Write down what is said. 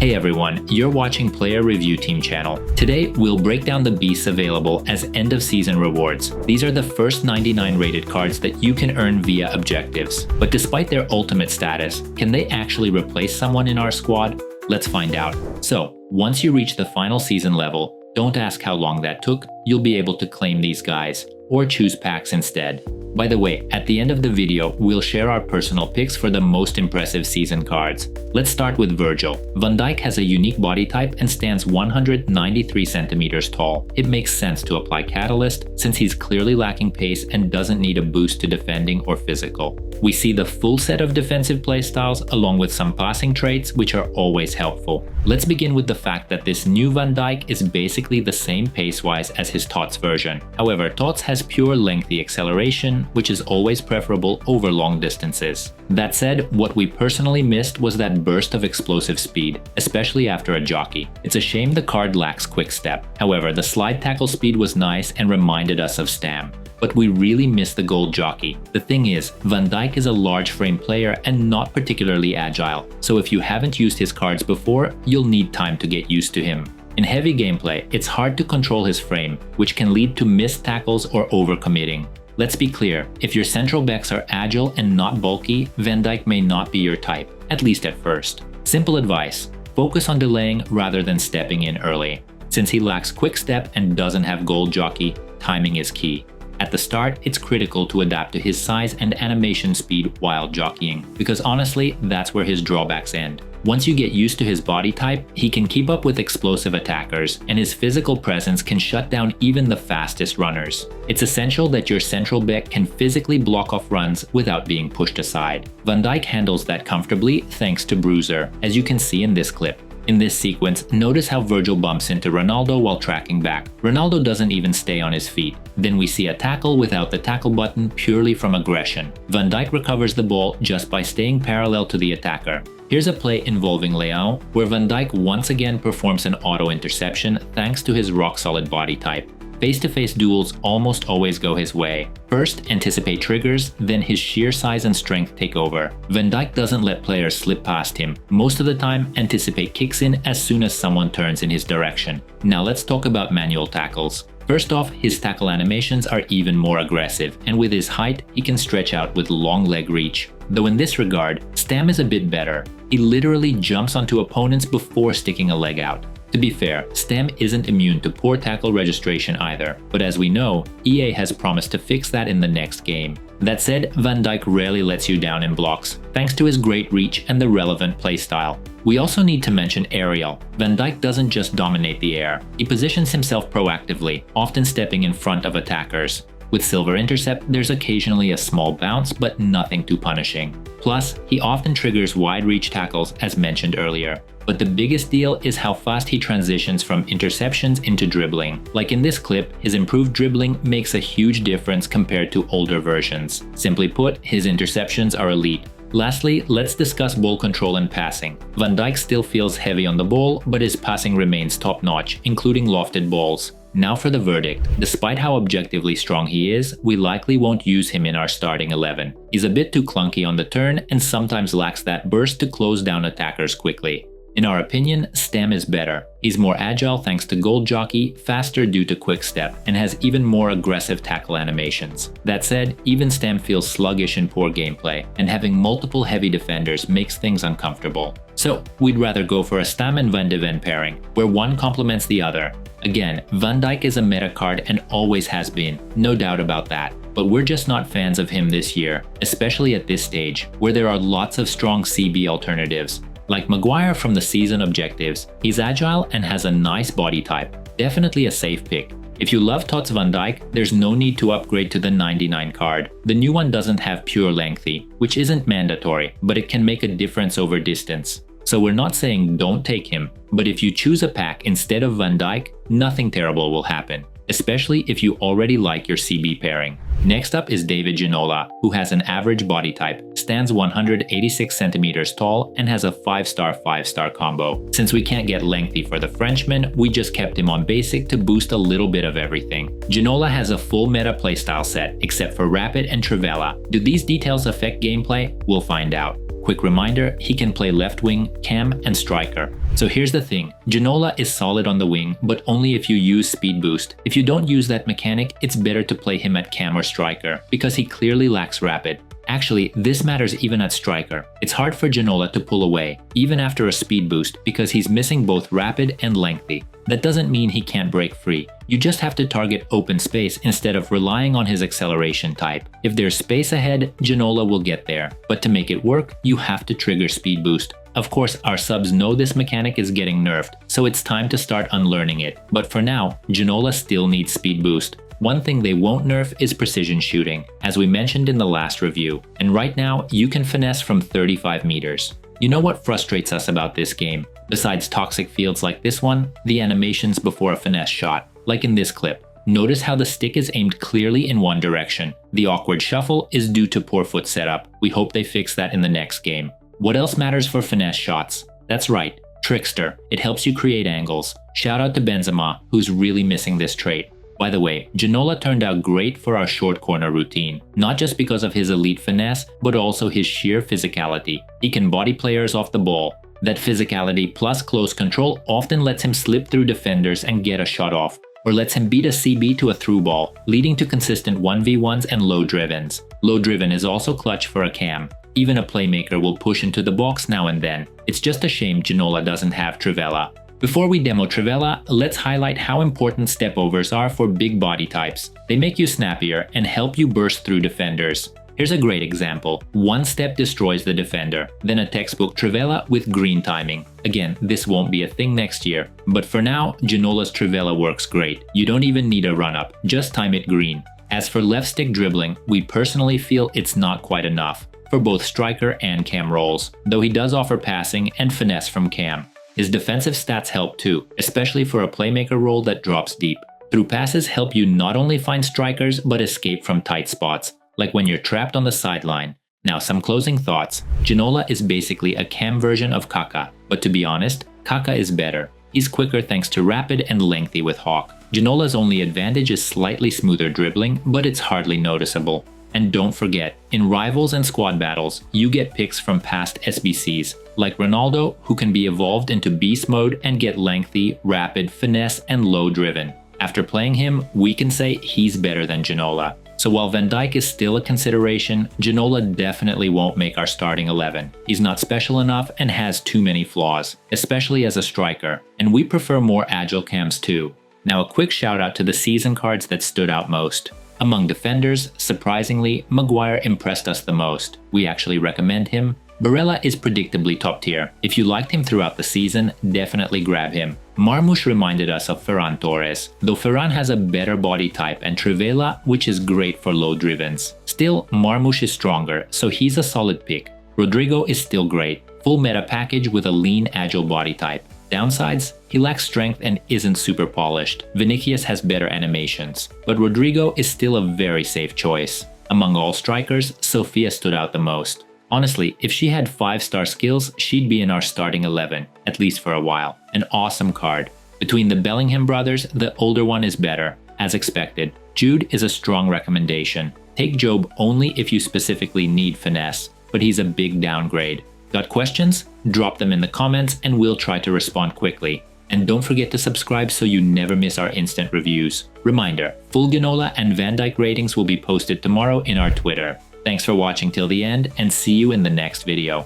Hey everyone, you're watching Player Review Team channel. Today, we'll break down the beasts available as end-of-season rewards. These are the first 99 rated cards that you can earn via objectives. But despite their ultimate status, can they actually replace someone in our squad? Let's find out. So, once you reach the final season level, don't ask how long that took, you'll be able to claim these guys, or choose packs instead. By the way, at the end of the video, we'll share our personal picks for the most impressive season cards. Let's start with Virgil. Van Dijk has a unique body type and stands 193 centimeters tall. It makes sense to apply Catalyst since he's clearly lacking pace and doesn't need a boost to defending or physical. We see the full set of defensive playstyles along with some passing traits which are always helpful. Let's begin with the fact that this new Van Dijk is basically the same pace-wise as his TOTS version. However, TOTS has pure lengthy acceleration, which is always preferable over long distances. That said, what we personally missed was that burst of explosive speed, especially after a jockey. It's a shame the card lacks quick step. However, the slide tackle speed was nice and reminded us of Stam. But we really missed the gold jockey. The thing is, Van Dijk is a large frame player and not particularly agile, so if you haven't used his cards before, you'll need time to get used to him. In heavy gameplay, it's hard to control his frame, which can lead to missed tackles or overcommitting. Let's be clear, if your central backs are agile and not bulky, Van Dijk may not be your type, at least at first. Simple advice, focus on delaying rather than stepping in early. Since he lacks quick step and doesn't have gold jockey, timing is key. At the start, it's critical to adapt to his size and animation speed while jockeying, because honestly, that's where his drawbacks end. Once you get used to his body type, he can keep up with explosive attackers, and his physical presence can shut down even the fastest runners. It's essential that your central back can physically block off runs without being pushed aside. Van Dijk handles that comfortably thanks to Bruiser, as you can see in this clip. In this sequence, notice how Virgil bumps into Ronaldo while tracking back. Ronaldo doesn't even stay on his feet. Then we see a tackle without the tackle button purely from aggression. Van Dijk recovers the ball just by staying parallel to the attacker. Here's a play involving Leão, where Van Dijk once again performs an auto interception thanks to his rock-solid body type. Face-to-face duels almost always go his way. First, anticipate triggers, then his sheer size and strength take over. Van Dijk doesn't let players slip past him. Most of the time, anticipate kicks in as soon as someone turns in his direction. Now let's talk about manual tackles. First off, his tackle animations are even more aggressive, and with his height, he can stretch out with long leg reach. Though in this regard, Stam is a bit better. He literally jumps onto opponents before sticking a leg out. To be fair, Stam isn't immune to poor tackle registration either, but as we know, EA has promised to fix that in the next game. That said, Van Dijk rarely lets you down in blocks, thanks to his great reach and the relevant playstyle. We also need to mention aerial. Van Dijk doesn't just dominate the air, he positions himself proactively, often stepping in front of attackers. With Silver Intercept, there's occasionally a small bounce, but nothing too punishing. Plus, he often triggers wide reach tackles as mentioned earlier. But the biggest deal is how fast he transitions from interceptions into dribbling. Like in this clip, his improved dribbling makes a huge difference compared to older versions. Simply put, his interceptions are elite. Lastly, let's discuss ball control and passing. Van Dijk still feels heavy on the ball, but his passing remains top-notch, including lofted balls. Now for the verdict. Despite how objectively strong he is, we likely won't use him in our starting 11. He's a bit too clunky on the turn and sometimes lacks that burst to close down attackers quickly. In our opinion, Stam is better. He's more agile thanks to Gold Jockey, faster due to quick step, and has even more aggressive tackle animations. That said, even Stam feels sluggish in poor gameplay, and having multiple heavy defenders makes things uncomfortable. So, we'd rather go for a Stam and Van de Ven pairing, where one complements the other. Again, Van Dijk is a meta card and always has been, no doubt about that. But we're just not fans of him this year, especially at this stage, where there are lots of strong CB alternatives. Like Maguire from the season objectives, he's agile and has a nice body type. Definitely a safe pick. If you love TOTS Van Dijk, there's no need to upgrade to the 99 card. The new one doesn't have pure lengthy, which isn't mandatory, but it can make a difference over distance. So we're not saying don't take him, but if you choose a pack instead of Van Dijk, nothing terrible will happen, especially if you already like your CB pairing. Next up is David Ginola, who has an average body type, stands 186 centimeters tall, and has a 5-star 5-star combo. Since we can't get lengthy for the Frenchman, we just kept him on basic to boost a little bit of everything. Ginola has a full meta playstyle set, except for Rapid and Trivela. Do these details affect gameplay? We'll find out. Quick reminder, he can play left wing, cam, and striker. So here's the thing, Ginola is solid on the wing, but only if you use speed boost. If you don't use that mechanic, it's better to play him at cam or striker, because he clearly lacks rapid. Actually, this matters even at striker. It's hard for Ginola to pull away, even after a speed boost, because he's missing both rapid and lengthy. That doesn't mean he can't break free. You just have to target open space instead of relying on his acceleration type. If there's space ahead, Ginola will get there. But to make it work, you have to trigger speed boost. Of course, our subs know this mechanic is getting nerfed, so it's time to start unlearning it. But for now, Ginola still needs speed boost. One thing they won't nerf is precision shooting, as we mentioned in the last review, and right now you can finesse from 35 meters. You know what frustrates us about this game? Besides toxic fields like this one, the animations before a finesse shot, like in this clip. Notice how the stick is aimed clearly in one direction. The awkward shuffle is due to poor foot setup. We hope they fix that in the next game. What else matters for finesse shots? That's right, Trickster. It helps you create angles. Shout out to Benzema, who's really missing this trait. By the way, Ginola turned out great for our short corner routine, not just because of his elite finesse, but also his sheer physicality. He can body players off the ball. That physicality plus close control often lets him slip through defenders and get a shot off, or lets him beat a CB to a through ball, leading to consistent 1v1s and low drivens. Low driven is also clutch for a cam. Even a playmaker will push into the box now and then. It's just a shame Ginola doesn't have Trivela. Before we demo Trivela, let's highlight how important stepovers are for big body types. They make you snappier and help you burst through defenders. Here's a great example. One step destroys the defender, then a textbook Trivela with green timing. Again, this won't be a thing next year, but for now, Ginola's Trivela works great. You don't even need a run-up, just time it green. As for left stick dribbling, we personally feel it's not quite enough for both striker and cam roles, though he does offer passing and finesse from cam. His defensive stats help too, especially for a playmaker role that drops deep. Through passes help you not only find strikers but escape from tight spots, like when you're trapped on the sideline. Now some closing thoughts. Ginola is basically a cam version of Kaka, but to be honest, Kaka is better. He's quicker thanks to rapid and lengthy with Hawk. Ginola's only advantage is slightly smoother dribbling, but it's hardly noticeable. And don't forget, in rivals and squad battles, you get picks from past SBCs, like Ronaldo, who can be evolved into beast mode and get lengthy, rapid, finesse, and low driven. After playing him, we can say he's better than Ginola. So while Van Dijk is still a consideration, Ginola definitely won't make our starting 11. He's not special enough and has too many flaws, especially as a striker, and we prefer more agile cams too. Now a quick shout out to the season cards that stood out most. Among defenders, surprisingly, Maguire impressed us the most. We actually recommend him. Barella is predictably top tier. If you liked him throughout the season, definitely grab him. Marmoush reminded us of Ferran Torres, though Ferran has a better body type and Trivela, which is great for low drivens. Still, Marmoush is stronger, so he's a solid pick. Rodrigo is still great, full meta package with a lean, agile body type. Downsides? He lacks strength and isn't super polished. Vinicius has better animations, but Rodrigo is still a very safe choice. Among all strikers, Sofia stood out the most. Honestly, if she had 5-star skills, she'd be in our starting 11, at least for a while. An awesome card. Between the Bellingham brothers, the older one is better, as expected. Jude is a strong recommendation. Take Job only if you specifically need finesse, but he's a big downgrade. Got questions? Drop them in the comments and we'll try to respond quickly. And don't forget to subscribe so you never miss our instant reviews. Reminder, full Ginola and Van Dijk ratings will be posted tomorrow in our Twitter. Thanks for watching till the end and see you in the next video.